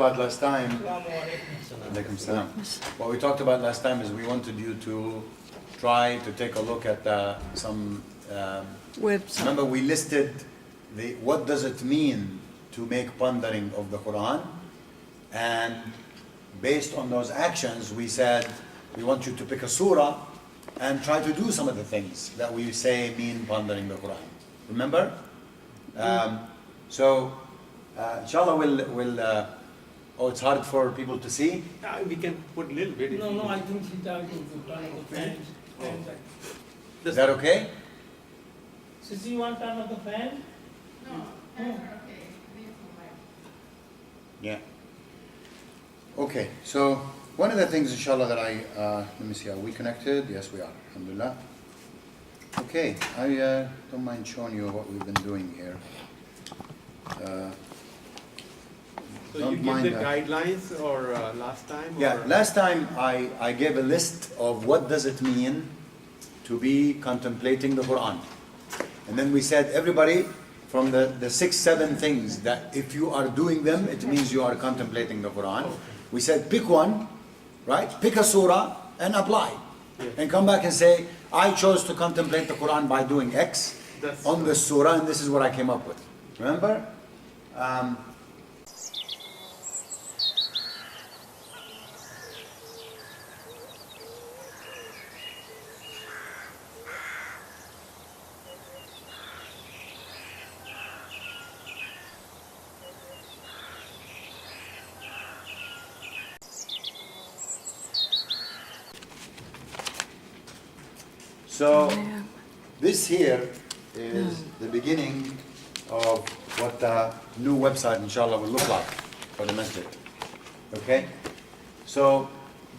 about last time, what we talked about last time is we wanted you to try to take a look at some website. Remember we listed what does it mean to make pondering of the Quran, and based on those actions we said we want you to pick a surah and try to do some of the things that we say mean pondering the Quran. Remember? So inshallah we'll oh, it's hard for people to see? We can put a little bit. No, I think she's talking to turn off the fan. Is that okay? Sissy, you want to turn off the fan? No, fans are okay. Yeah. Okay, so one of the things, inshallah, that let me see, are we connected? Yes, we are, alhamdulillah. Okay, I don't mind showing you what we've been doing here. So you give the guidelines or last time? Yeah, or? last time I gave a list of what does it mean to be contemplating the Quran. And then we said everybody from the 6-7 things that if you are doing them, it means you are contemplating the Quran. Okay. We said pick one, right? Pick a surah and apply. Yeah. And come back and say, I chose to contemplate the Quran by doing X on this surah, and this is what I came up with. Remember? So this here is the beginning of what the new website inshallah will look like for the masjid. Okay? So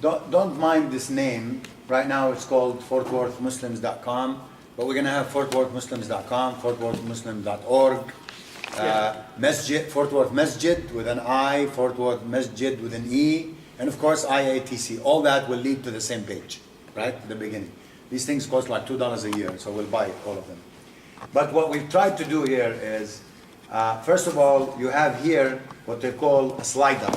don't mind this name. Right now it's called fortworthmuslims.com, but we're going to have fortworthmuslims.com, fortworthmuslim.org, Masjid, Fort Worth Masjid with an I, Fort Worth Masjid with an E, and of course IATC. All that will lead to the same page, right? At the beginning. These things cost like $2 a year, so we'll buy all of them. But what we've tried to do here is, first of all, you have here what they call a slider.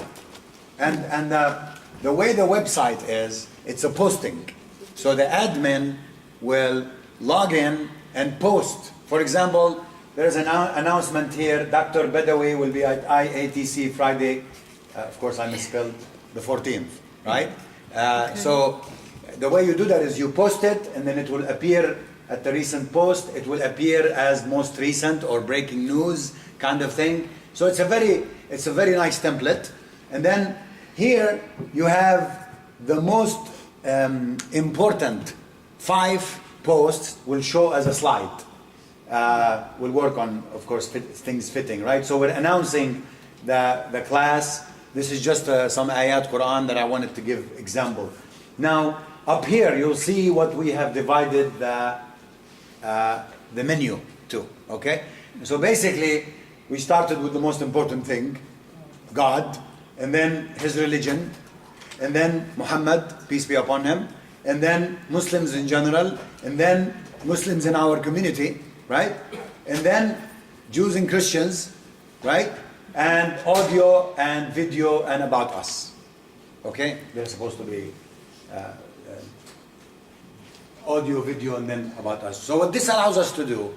And the way the website is, it's a posting. So the admin will log in and post. For example, there's an announcement here, Dr. Badawi will be at IATC Friday, of course I misspelled, the 14th, right? Okay. So the way you do that is you post it, and then it will appear at the recent post. It will appear as most recent or breaking news kind of thing. So it's a very nice template. And then here you have the most important 5 posts will show as a slide. We'll work on, of course, things fitting, right? So we're announcing the class. This is just some ayat Quran that I wanted to give example. Now, up here, you'll see what we have divided the menu to, okay? So basically, we started with the most important thing, God, and then His religion, and then Muhammad, peace be upon him, and then Muslims in general, and then Muslims in our community, right? And then Jews and Christians, right? And audio and video and about us, okay? They're supposed to be audio, video, and then about us. So what this allows us to do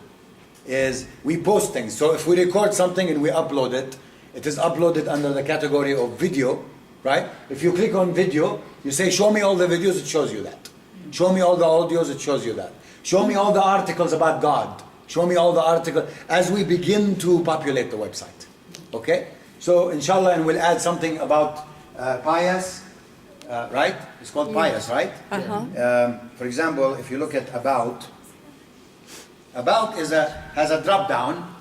is we post things. So if we record something and we upload it, it is uploaded under the category of video, right? If you click on video, you say, show me all the videos, it shows you that. Show me all the audios, it shows you that. Show me all the articles about God. Show me all the articles as we begin to populate the website. Okay? So inshallah, and we'll add something about pious, right? It's called pious, right? For example, if you look at about has a drop down.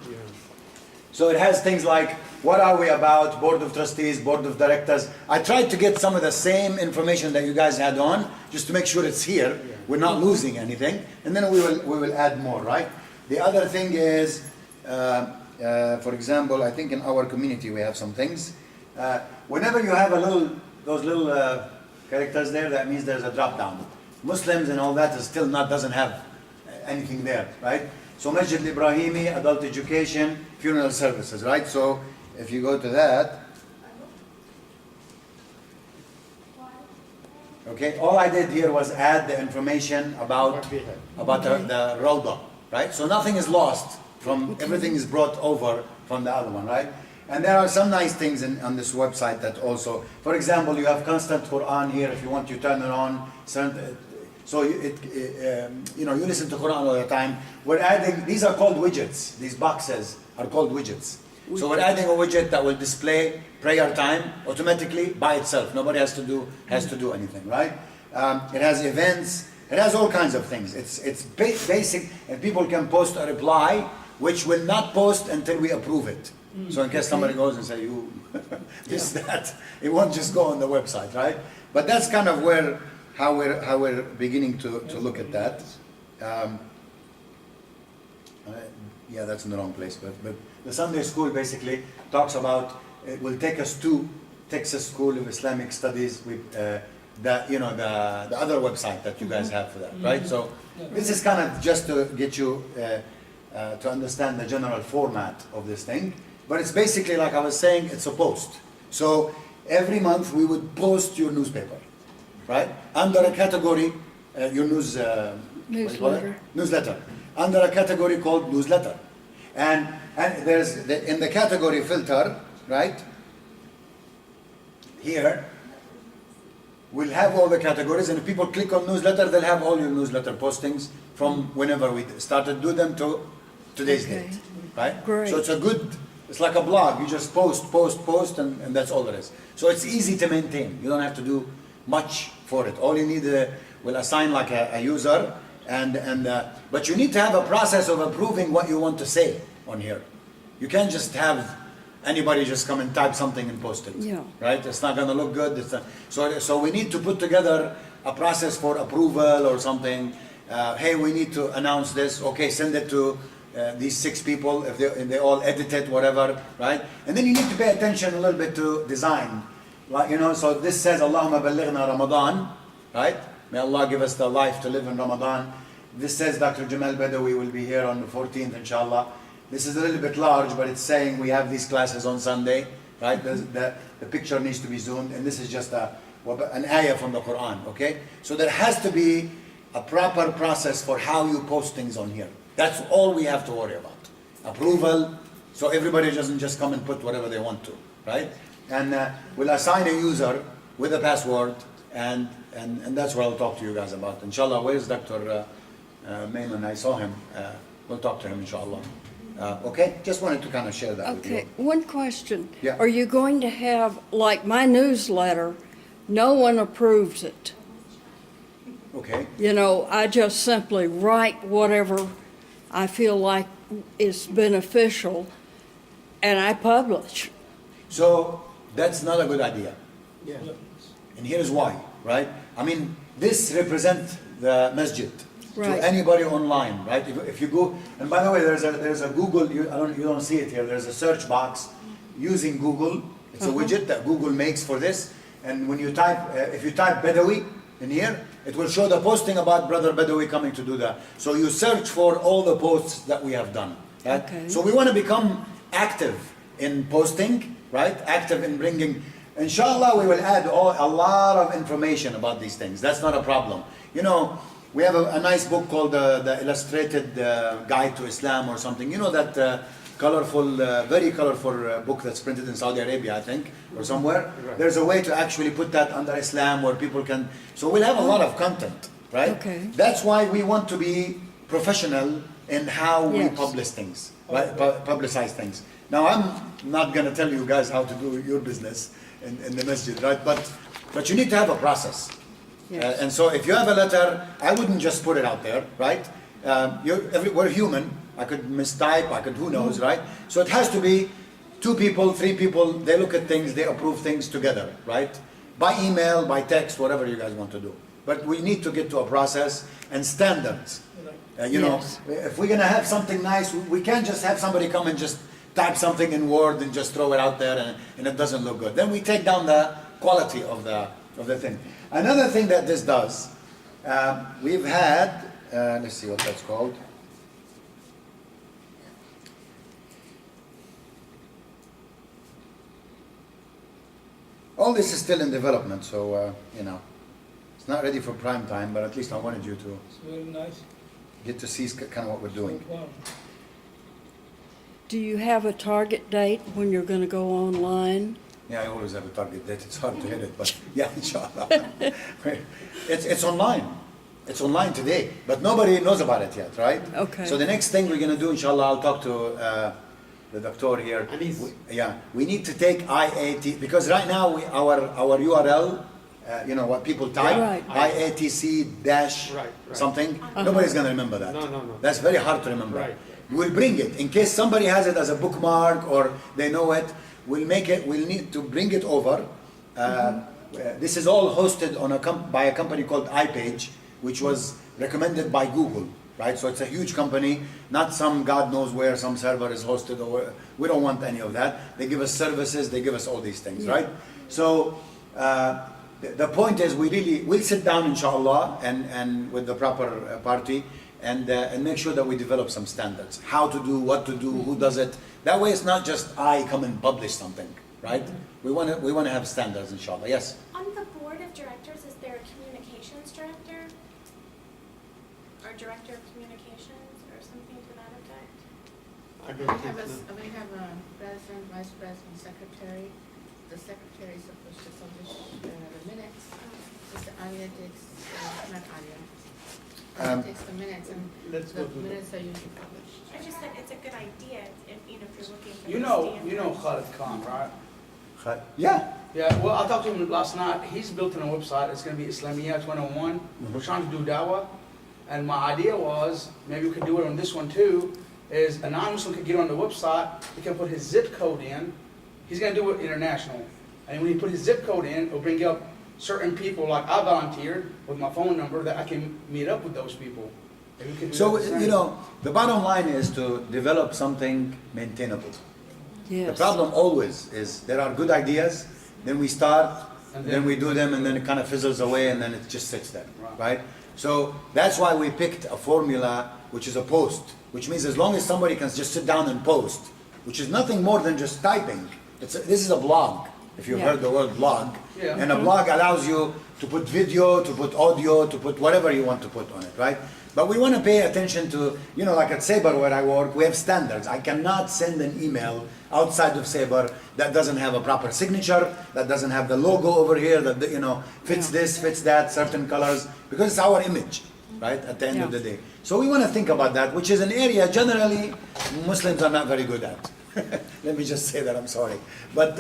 So it has things like, what are we about, board of trustees, board of directors. I tried to get some of the same information that you guys had on, just to make sure it's here. We're not losing anything. And then we will add more, right? The other thing is, for example, I think in our community we have some things. Whenever you have those little characters there, that means there's a drop down. Muslims and all that is still doesn't have anything there, right? So Masjid Ibrahimi, adult education, funeral services, right? So if you go to that, Okay, all I did here was add the information about What we have. the Rawda, right? So nothing is lost from, everything is brought over from the other one, right? And there are some nice things on this website that also, for example, you have constant Quran here. If you want, you turn it on. So you listen to Quran all the time. We're adding, these are called widgets. These boxes are called widgets. So we're adding a widget that will display prayer time automatically by itself. Nobody has to do anything, right? It has events. It has all kinds of things. It's basic, and people can post a reply, which will not post until we approve it. So in case somebody goes and say, you, this, that, it won't just go on the website, right? But that's kind of how we're beginning to look at that. Yeah, that's in the wrong place, but the Sunday school basically talks about, it will take us to Texas School of Islamic Studies with the other website that you guys have for that, right? So this is kind of just to get you to understand the general format of this thing. But it's basically, like I was saying, it's a post. So every month we would post your newspaper, right? Under a category, your newsletter. Under a category called newsletter. And there's, in the category filter, right? Here, we'll have all the categories, and if people click on newsletter, they'll have all your newsletter postings from whenever we started do them to today's date, right? Great. So it's like a blog. You just post, and that's all there is. So it's easy to maintain. You don't have to do much for it. All you need, we'll assign like a user, but you need to have a process of approving what you want to say on here. You can't just have anybody just come and type something and post it, right? It's not going to look good. So we need to put together a process for approval or something. Hey, we need to announce this. Okay, send it to these 6 people, if they all edit it, whatever, right? And then you need to pay attention a little bit to design. Like, so this says, Allahumma ballighna Ramadan, right? May Allah give us the life to live in Ramadan. This says Dr. Jamal Badawi will be here on the 14th, inshallah. This is a little bit large, but it's saying we have these classes on Sunday, right? The picture needs to be zoomed, and this is just an ayah from the Quran, okay? So there has to be a proper process for how you post things on here. That's all we have to worry about. Approval, so everybody doesn't just come and put whatever they want to, right? And we'll assign a user with a password, and that's what I'll talk to you guys about. Inshallah, where's Dr. Mayman? I saw him. We'll talk to him, inshallah. Okay, just wanted to kind of share that with you. Okay, one question. Yeah. Are you going to have, like my newsletter, no one approves it? Okay. I just simply write whatever I feel like is beneficial, and I publish. So that's not a good idea. Yeah. And here's why, right? I mean, this represents the masjid Right. to anybody online, right? If you go, and by the way, there's a Google. You don't see it here. There's a search box using Google. It's a widget that Google makes for this. And when you type, if you type Badawi in here, it will show the posting about Brother Badawi coming to do that. So you search for all the posts that we have done. Right? Okay. So we want to become active in posting, right? Active in bringing. Inshallah, we will add a lot of information about these things. That's not a problem. We have a nice book called the Illustrated Guide to Islam or something. That colorful, very colorful book that's printed in Saudi Arabia, I think, or somewhere. Right. There's a way to actually put that under Islam where people can. So we'll have a lot of content, right? Okay. That's why we want to be professional in how we Yes. publish things, right? Publicize things. Now, I'm not going to tell you guys how to do your business in the masjid, right? But you need to have a process. Yes. And so if you have a letter, I wouldn't just put it out there, right? We're human. I could mistype, who knows, right? So it has to be 2 people, 3 people, they look at things, they approve things together, right? By email, by text, whatever you guys want to do. But we need to get to a process and standards. Yes. If we're going to have something nice, we can't just have somebody come and just type something in Word and just throw it out there and it doesn't look good. Then we take down the quality of the thing. Another thing that this does, we've had, let's see what that's called. All this is still in development, so, It's not ready for prime time, but at least I wanted you to It's very nice. get to see kind of what we're doing. So far. Do you have a target date when you're going to go online? Yeah, I always have a target date. It's hard to hit it, but yeah, inshallah. It's online. It's online today, but nobody knows about it yet, right? Okay. So the next thing we're going to do, inshallah, I'll talk to the doctor here. Anis. We need to take IAT, because right now our URL, what people type, Right. IATC dash Right. something, nobody's going to remember that. No. That's very hard to remember. Right. We'll bring it, in case somebody has it as a bookmark or they know it, we'll need to bring it over. This is all hosted on by a company called iPage, which was recommended by Google, right? So it's a huge company, not some God knows where some server is hosted, or we don't want any of that. They give us services, they give us all these things, right? So the point is we'll sit down inshallah and with the proper party and make sure that we develop some standards. How to do, what to do, who does it. That way it's not just I come and publish something, right? We want to have standards inshallah. Yes? On the board of directors, is there a communications director? Or director of communications or something to that effect? I We don't have think so. we have a president, vice president, secretary. The secretary is supposed to publish the minutes. Mr. Alia takes, not Alia. Takes the minutes and Let's the go through that. minutes are usually published. I just said it's a good idea if you're looking for. You know Khalid Khan, right? Yeah. Yeah, well, I talked to him last night. He's built a website. It's going to be Islamiyat 101. We're trying to do dawah. And my idea was, maybe we could do it on this one too, is a non-Muslim could get on the website, he can put his zip code in. He's going to do it international. And when he put his zip code in, it'll bring up certain people, like I volunteered with my phone number, that I can meet up with those people. Maybe we could do So, that the same. the bottom line is to develop something maintainable. Yes. The problem always is there are good ideas, then we start, And then then- we do them, and then it kind of fizzles away, and then it just sits there, Right. right? So that's why we picked a formula, which is a post, which means as long as somebody can just sit down and post, which is nothing more than just typing. This is a blog, if you've Yeah. heard the word blog. Yeah. And a blog allows you to put video, to put audio, to put whatever you want to put on it, right? But we want to pay attention to, like at Sabre where I work, we have standards. I cannot send an email outside of Sabre that doesn't have a proper signature, that doesn't have the logo over here, that, fits this, fits that, certain colors, because it's our image, right, at the end of Yeah. the day. So we want to think about that, which is an area generally Muslims are not very good at. Let me just say that, I'm sorry. But,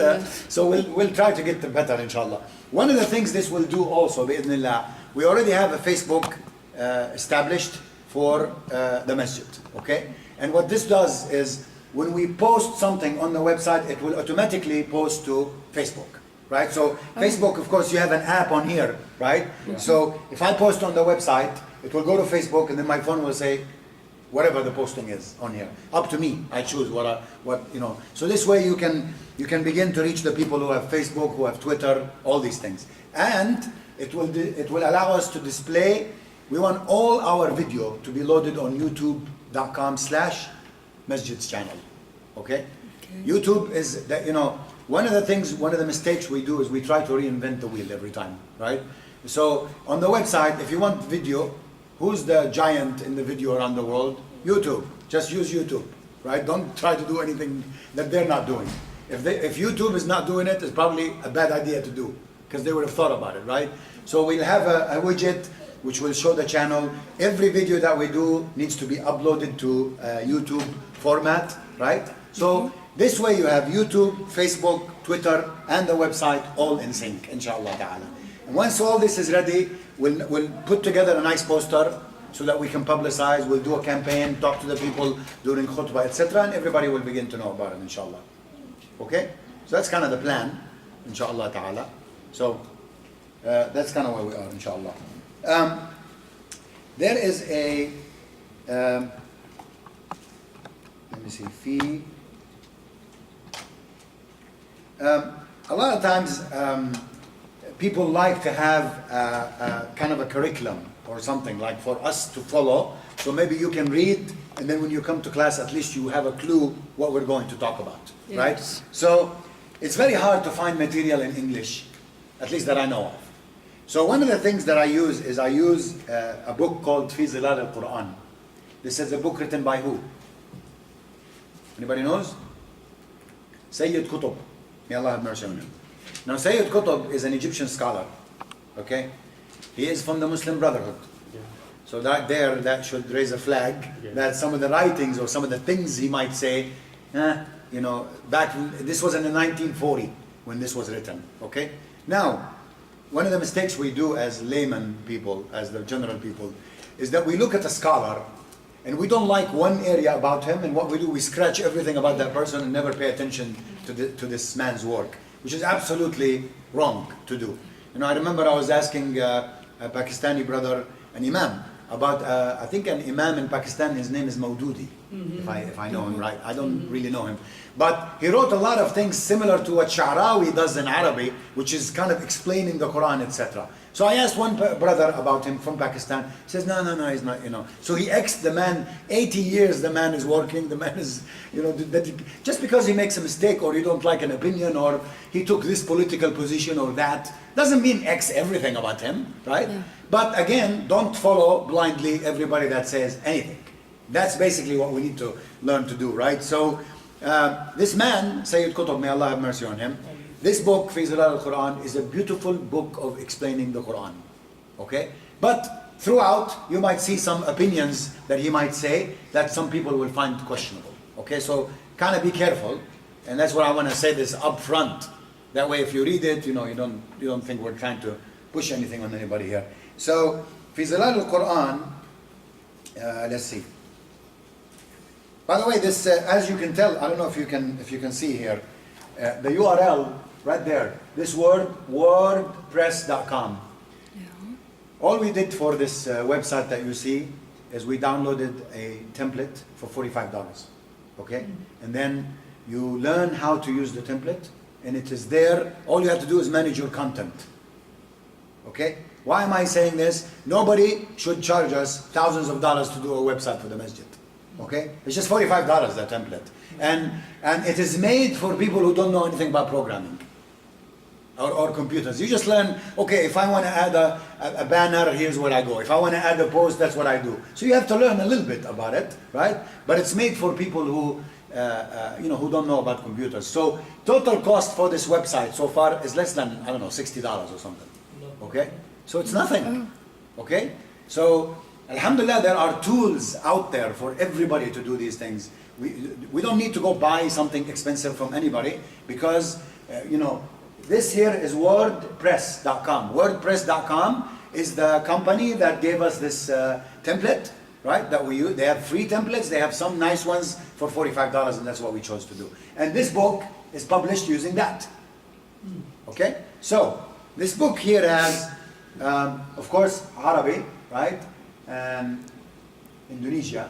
so we'll try to get better, inshallah. One of the things this will do also, bi'idhnillah, we already have a Facebook established for the masjid, okay? And what this does is, when we post something on the website, it will automatically post to Facebook, right? So Facebook, of course, you have an app on here, right? So if I post on the website, it will go to Facebook, and then my phone will say, whatever the posting is on here. Up to me, I choose So this way you can begin to reach the people who have Facebook, who have Twitter, all these things. And it will allow us to display. We want all our video to be loaded on youtube.com/masjids channel. Okay? YouTube is one of the mistakes we do is we try to reinvent the wheel every time, right? So on the website, if you want video, who's the giant in the video around the world? YouTube. Just use YouTube, right? Don't try to do anything that they're not doing. If YouTube is not doing it, it's probably a bad idea to do, because they would have thought about it, right? So we'll have a widget which will show the channel. Every video that we do needs to be uploaded to YouTube format, right? So this way you have YouTube, Facebook, Twitter, and the website all in sync, inshallah ta'ala. And once all this is ready, we'll put together a nice poster so that we can publicize. We'll do a campaign, talk to the people during khutbah, etc., and everybody will begin to know about it, inshallah. Okay? So that's kind of the plan, inshallah ta'ala. So that's kind of where we are, inshallah. There is a, let me see, fee. A lot of times people like to have kind of a curriculum or something like for us to follow. So maybe you can read, and then when you come to class, at least you have a clue what we're going to talk about, right? Yes. So it's very hard to find material in English, at least that I know of. So one of the things that I use is I use a book called Fi Zilal al-Quran. This is a book written by who? Anybody knows? Sayyid Qutb. May Allah have mercy on him. Now Sayyid Qutb is an Egyptian scholar. Okay? He is from the Muslim Brotherhood. Yeah. So that should raise a flag Yeah. that some of the writings or some of the things he might say, this was in the 1940 when this was written. Okay? Now, one of the mistakes we do as layman people, as the general people, is that we look at a scholar and we don't like one area about him, and what we do, we scratch everything about that person and never pay attention to this man's work, which is absolutely wrong to do. I remember I was asking a Pakistani brother, an imam, about, I think an imam in Pakistan, his name is Maududi, if I know him right. I don't really know him. But he wrote a lot of things similar to what Sha'rawi does in Arabic, which is kind of explaining the Quran, etc. So I asked one brother about him from Pakistan. He says, no, he's not, So he asked the man, 80 years the man is working, the man is, just because he makes a mistake or you don't like an opinion or he took this political position or that, doesn't mean X everything about him, right? Yeah. But again, don't follow blindly everybody that says anything. That's basically what we need to learn to do, right? So this man, Sayyid Qutb, may Allah have mercy on him, this book, Fi Zilal al-Quran, is a beautiful book of explaining the Quran, okay? But throughout, you might see some opinions that he might say that some people will find questionable, okay? So kind of be careful, and that's what I want to say this up front. That way, if you read it, you don't think we're trying to push anything on anybody here. So, Fi Zilal al-Quran, let's see. By the way, this, as you can tell, I don't know if you can see here, the URL right there, this word, wordpress.com. Yeah. All we did for this website that you see is we downloaded a template for $45, okay? And then you learn how to use the template, and it is there. All you have to do is manage your content, okay? Why am I saying this? Nobody should charge us thousands of dollars to do a website for the masjid. Okay? It's just $45, that template. And it is made for people who don't know anything about programming or computers. You just learn, okay, if I want to add a banner, here's where I go. If I want to add a post, that's what I do. So you have to learn a little bit about it, right? But it's made for people who who don't know about computers. So total cost for this website so far is less than, I don't know, $60 or something. Okay? So it's nothing. Okay? So Alhamdulillah, there are tools out there for everybody to do these things. We don't need to go buy something expensive from anybody because, this here is WordPress.com. WordPress.com is the company that gave us this template, right, that we use. They have free templates. They have some nice ones for $45, and that's what we chose to do. And this book is published using that. Okay? So, this book here has, of course, Arabic, right? And Indonesia.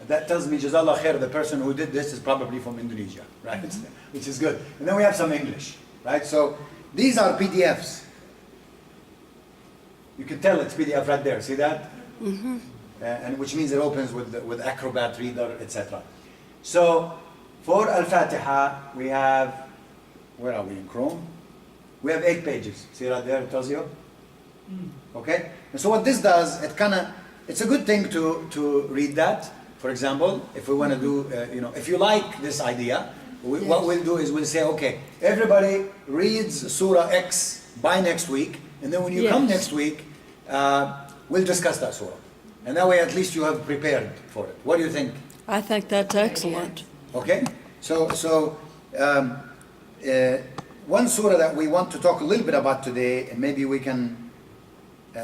That tells me, Jazallah khair, the person who did this is probably from Indonesia, right? Which is good. And then we have some English, right? So these are PDFs. You can tell it's PDF right there. See that? Mm-hmm. And which means it opens with Acrobat Reader, etc. So for Al-Fatiha, we have, where are we in Chrome? We have 8 pages. See right there, it tells you? Okay? And so what this does, it's a good thing to read that. For example, if we want to do, if you like this idea, what we'll do is we'll say, okay, everybody reads Surah X by next week, and then when you come next week, we'll discuss that surah. And that way at least you have prepared for it. What do you think? I think that's excellent. Okay? So one surah that we want to talk a little bit about today, and maybe we can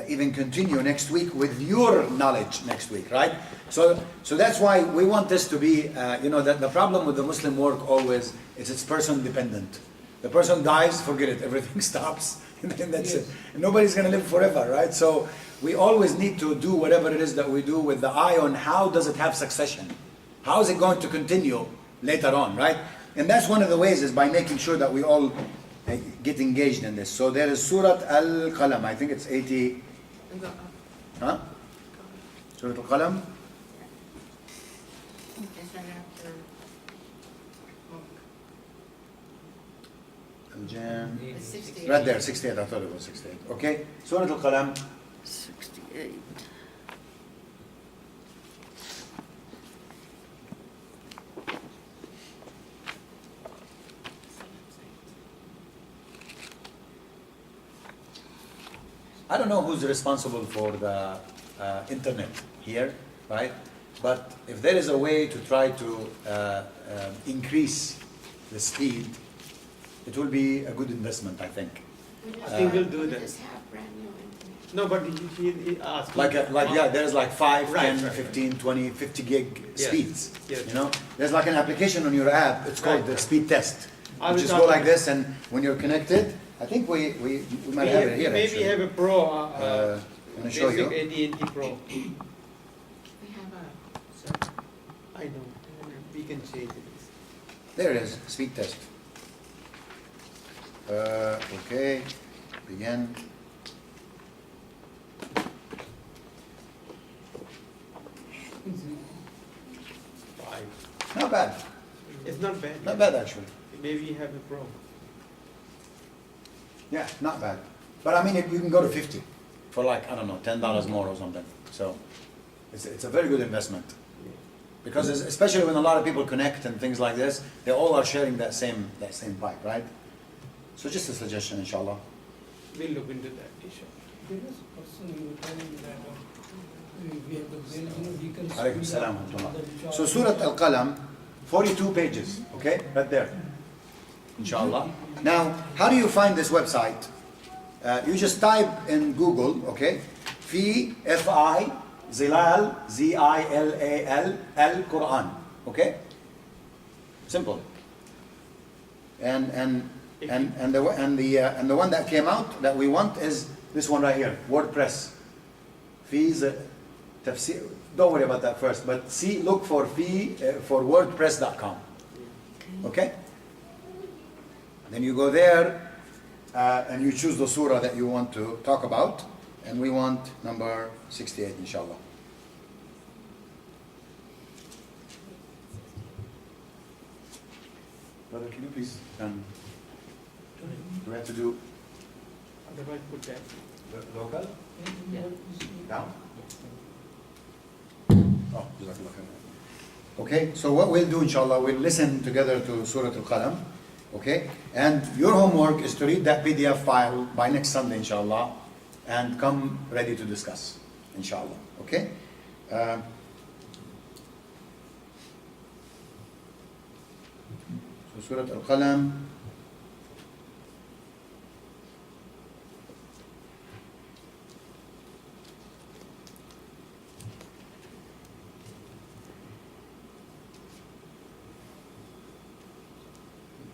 even continue next week with your knowledge next week, right? So that's why we want this to be, that the problem with the Muslim work always is it's person dependent. The person dies, forget it, everything stops, and then that's it. And nobody's going to live forever, right? So we always need to do whatever it is that we do with the eye on how does it have succession? How is it going to continue later on, right? And that's one of the ways is by making sure that we all get engaged in this. So there is Surah Al-Qalam. I think it's 80. Huh? Surah Al-Qalam. Al-Jam. It's 68. Right there, 68. I thought it was 68. Okay. Surah Al-Qalam. 68. I don't know who's responsible for the internet here, right? But if there is a way to try to increase the speed, it will be a good investment, I think. I think we'll do We that. just have brand new internet. No, but he asked. Yeah, there's like 5, Right, 10, right, 15, 20, 50 gig Yes, speeds. yes. You know, there's like an application on your app. It's called Right, the right. speed test. I You will just talk go like about- this, and when you're connected, I think we might have it here. Maybe actually. have a pro, I'm gonna show you. basic AT&T Pro. We have a, I know, we can change it. There it is, speed test. Okay, begin. Five. Not bad, It's not bad. not bad actually. Maybe have a pro. Yeah, not bad. But I mean, you can go to 50 for like, I don't know, $10 more or something. So it's a very good investment. Because especially when a lot of people connect and things like this, they all are sharing that same pipe, right? So just a suggestion, inshallah. We'll look into that issue. There is a person who was telling me that we have to build, you can. Alaykum speed salam up wa rahmatullah. the So Surah Al-Qalam, 42 pages, okay? Right there, inshallah. Now, how do you find this website? You just type in Google, okay? F-I, Zilal, Z-I-L-A-L, Al-Quran, okay? Simple. And the one that came out that we want is this one right here, WordPress. Tafsir. Don't worry about that first, but look for WordPress.com. Okay? Then you go there and you choose the surah that you want to talk about, and we want number 68, inshallah. Brother, can you please, do we have to do Otherwise put that. local? Down? Oh, jazakallah khair. Okay, so what we'll do, inshallah, we'll listen together to Surah Al-Qalam. Okay, and your homework is to read that PDF file by next Sunday, inshallah, and come ready to discuss, inshallah. Okay? So Surah Al-Qalam.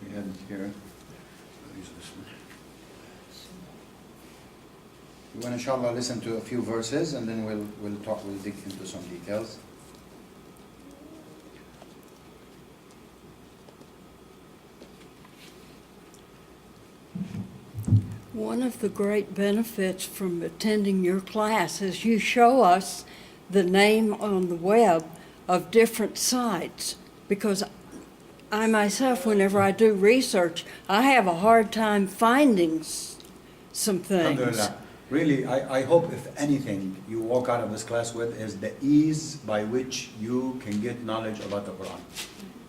We have it here. I'll use this one. We want, inshallah, listen to a few verses, and then we'll dig into some details. One of the great benefits from attending your class is you show us the name on the web of different sites, because I myself, whenever I do research, I have a hard time finding some things. Alhamdulillah. Really, I hope, if anything, you walk out of this class with is the ease by which you can get knowledge about the Quran.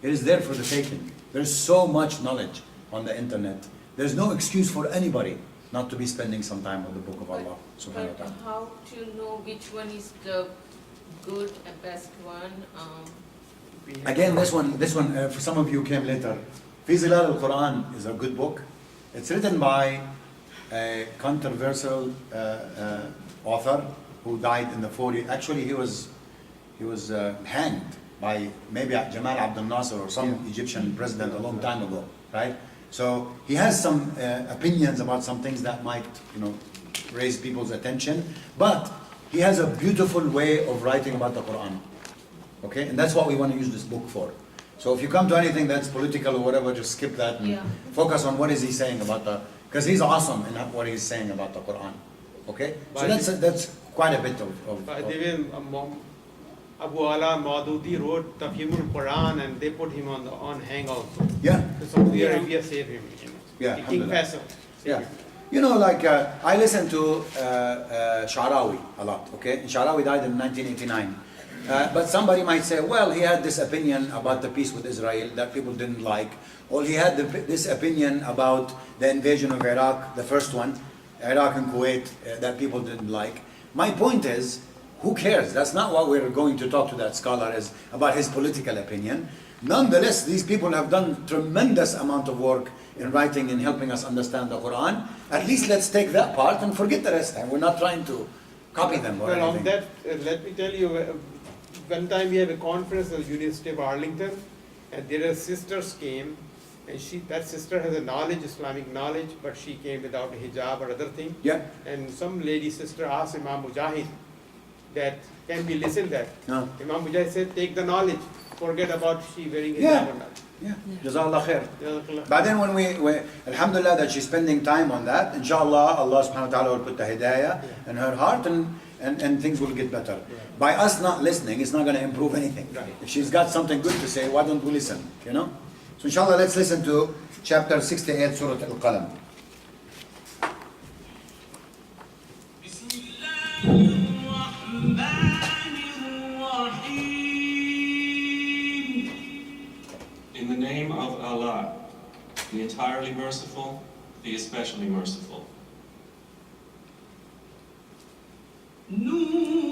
It is there for the taking. There's so much knowledge on the internet. There's no excuse for anybody not to be spending some time with the Book of Allah, subhanahu wa But ta'ala. how to know which one is the good and best one? We have- Again, this one, for some of you came later. Fi Zilal al-Quran is a good book. It's written by a controversial author who died in the 40s. Actually, he was hanged by maybe Jamal Abdel Nasser or some Egyptian president a long time ago, right? So he has some opinions about some things that might, raise people's attention. But he has a beautiful way of writing about the Quran. Okay, and that's what we want to use this book for. So if you come to anything that's political or whatever, just skip that and Yeah. focus on what is he saying about because he's awesome in what he's saying about the Quran. Okay, so that's quite a bit of By the way, Abu Ala Maududi wrote Tafhimul Quran, and they put him on hang also. yeah. So Saudi Yeah. Arabia saved him. Yeah, King alhamdulillah. Faisal. Yeah. You know, like, I listen to Sha'rawi a lot, okay? Sha'rawi died in 1989. But somebody might say, well, he had this opinion about the peace with Israel that people didn't like, or he had this opinion about the invasion of Iraq, the first one, Iraq and Kuwait, that people didn't like. My point is, who cares? That's not what we're going to talk to that scholar is about his political opinion. Nonetheless, these people have done tremendous amount of work in writing and helping us understand the Quran. At least let's take that part and forget the rest. And we're not trying to copy them or Well, on anything. that, let me tell you, one time we had a conference at the University of Arlington, and there sisters came, and that sister has a knowledge, Islamic knowledge, but she came without a hijab or other thing. Yeah. And some lady sister asked Imam Mujahid that, can we listen that? No. Imam Mujahid said, take the knowledge, forget about she wearing hijab Yeah. or not. Yeah. Jazakallah khair. Jazakallah. But then when we alhamdulillah that she's spending time on that, inshallah, Allah subhanahu wa ta'ala will put the hidayah in her heart and things will get better. By us not listening, it's not going to improve anything. Right. If she's got something good to say, why don't we listen? You know? So inshallah, let's listen to chapter 68, Surah Al-Qalam. In the name of Allah, the entirely merciful, the especially merciful. No.